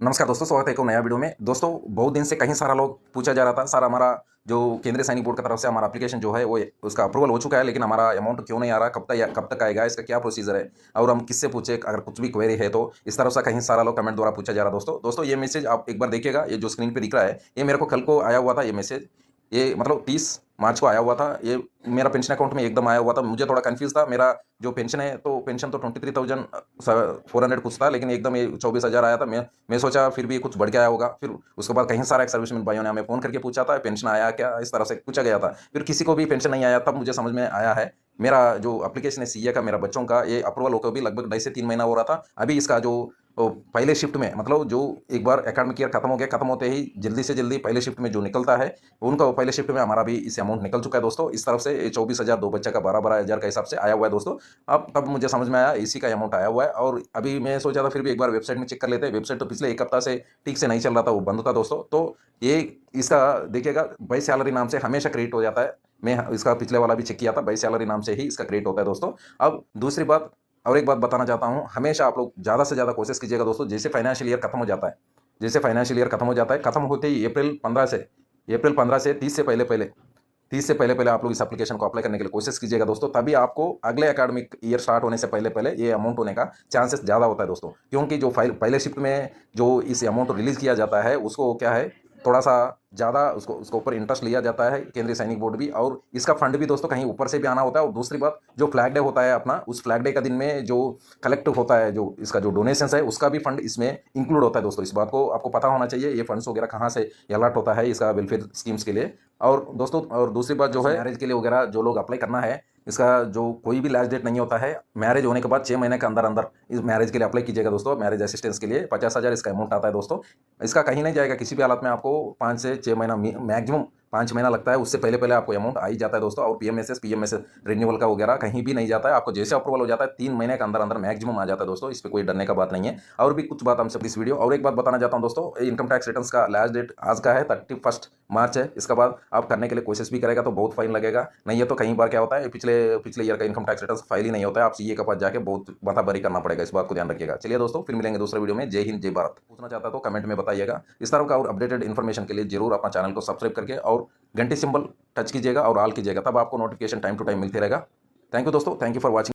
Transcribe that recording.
नमस्कार दोस्तों, स्वागत है एक और नया वीडियो में। दोस्तों, बहुत दिन से कहीं सारा लोग पूछा जा रहा था, सर हमारा जो केंद्रीय सैनिक बोर्ड की तरफ से हमारा एप्लीकेशन जो है वो उसका अप्रूवल हो चुका है, लेकिन हमारा अमाउंट क्यों नहीं आ रहा, कब तक आएगा, इसका क्या प्रोसीजर है और हम किससे पूछे अगर कुछ भी क्वेरी है तो। इस तरफ से कहीं सारा लोग कमेंट द्वारा पूछा जा रहा है। दोस्तों ये मैसेज आप एक बार देखिएगा, ये जो स्क्रीन पे दिख रहा है ये मेरे को कल को आया हुआ था। ये मैसेज ये मतलब 30 मार्च को आया हुआ था। ये मेरा पेंशन अकाउंट में एकदम आया हुआ था। मुझे थोड़ा कंफ्यूज था, मेरा जो पेंशन है तो पेंशन तो 23,400 कुछ था, लेकिन एकदम ये 24,000 आया था। मैं सोचा फिर भी कुछ बढ़ के आया होगा। फिर उसके बाद कहीं सारा एक सर्विसमैन भाइयों ने हमें फ़ोन करके पूछा था पेंशन आया क्या, इस तरह से पूछा गया था। फिर किसी को भी पेंशन नहीं आया, तब मुझे समझ में आया है मेरा जो एप्लीकेशन है सीए का, मेरा बच्चों का ये अप्रूवल होकर भी लगभग 2 से 3 महीना हो रहा था। अभी इसका जो पहले शिफ्ट में मतलब जो एक बार एकेडमिक ईयर खत्म हो गया, खत्म होते ही जल्दी से जल्दी पहले शिफ्ट में जो निकलता है उनका पहले शिफ्ट में हमारा भी इस अमाउंट निकल चुका है दोस्तों। इस तरफ से 24,000 दो बच्चा का 12-12 हज़ार का हिसाब से आया हुआ है दोस्तों। अब तब मुझे समझ में आया इसी का अमाउंट आया हुआ है। और अभी मैं सोचा था फिर भी एक बार वेबसाइट में चेक कर लेते हैं। वेबसाइट तो पिछले 1 हफ्ता से ठीक से नहीं चल रहा था, वो बंद था दोस्तों। तो ये इसका देखिएगा बाई सैलरी नाम से हमेशा क्रेडिट हो जाता है। मैं इसका पिछले वाला भी चेक किया था, बाई सैलरी नाम से ही इसका क्रेडिट होता है दोस्तों। अब दूसरी बात और एक बात बताना चाहता हूँ, हमेशा आप लोग ज़्यादा से ज़्यादा कोशिश कीजिएगा दोस्तों। जैसे फाइनेंशियल ईयर खत्म हो जाता है, जैसे फाइनेंशियल ईयर खत्म हो जाता है, खत्म होते ही अप्रैल 15 से 30 से पहले 30 से पहले आप लोग इस एप्लीकेशन को अप्लाई करने के लिए कोशिश कीजिएगा दोस्तों। तभी आपको अगले एकेडमिक ईयर स्टार्ट होने से पहले ये अमाउंट होने का चांसेस ज़्यादा होता है दोस्तों। क्योंकि जो पहले शिफ्ट में जो इस अमाउंट रिलीज़ किया जाता है उसको क्या है, थोड़ा सा ज़्यादा उसको उसके ऊपर इंटरेस्ट लिया जाता है केंद्रीय सैनिक बोर्ड भी, और इसका फंड भी दोस्तों कहीं ऊपर से भी आना होता है। और दूसरी बात, जो फ्लैग डे होता है अपना, उस फ्लैग डे का दिन में जो कलेक्ट होता है, जो इसका जो डोनेशंस है उसका भी फंड इसमें इंक्लूड होता है दोस्तों। इस बात को आपको पता होना चाहिए, ये फंड्स वगैरह कहाँ से अलर्ट होता है इसका वेलफेयर स्कीम्स के लिए। और दोस्तों और दूसरी बात जो है, मैरिज के लिए वगैरह जो लोग अप्लाई करना है, इसका जो कोई भी लास्ट डेट नहीं होता है। मैरिज होने के बाद 6 महीने के अंदर अंदर इस मैरिज के लिए अप्लाई कीजिएगा दोस्तों। मैरिज असिस्टेंस के लिए 50,000 इसका अमाउंट आता है दोस्तों। इसका कहीं नहीं जाएगा किसी भी हालत में, आपको 5 से 6 महीना मैक्सिमम 5 महीना लगता है, उससे पहले आपको अमाउंट आ ही जाता है दोस्तों। और पीएमएसएस रिन्यूअल का वगैरह कहीं भी नहीं जाता है, आपको जैसे अप्रूवल हो जाता है 3 महीने के अंदर अंदर मैक्सिमम आ जाता है दोस्तों। इस पर कोई डरने का बात नहीं है। और भी कुछ बात हमसे इस वीडियो और एक बात बताना चाहता हूँ दोस्तों, इनकम टैक्स रिटर्न का लास्ट डेट आज का है 31 मार्च है। इसके बाद आप करने के लिए कोशिश भी करेगा तो बहुत फाइन लगेगा। नहीं है तो कई बार क्या होता है, पिछले पिछले ईयर का इनकम टैक्स रिटर्न फाइल ही नहीं होता है, आप सीए के पास जाके बहुत बारी करना पड़ेगा। इस बात को ध्यान रखिएगा। चलिए दोस्तों, फिर मिलेंगे दूसरे वीडियो में। जय हिंद, जय भारत। पूछना चाहता तो कमेंट में बताइएगा। इस तरह का और अपडेटेड इन्फॉर्मेशन के लिए जरूर अपना चैनल को सब्सक्राइब करके और घंटी सिंबल टच कीजिएगा और ऑल कीजिएगा, तब आपको नोटिफिकेशन टाइम टू टाइम मिलते रहेगा। थैंक यू दोस्तों, थैंक यू फॉर वॉचिंग।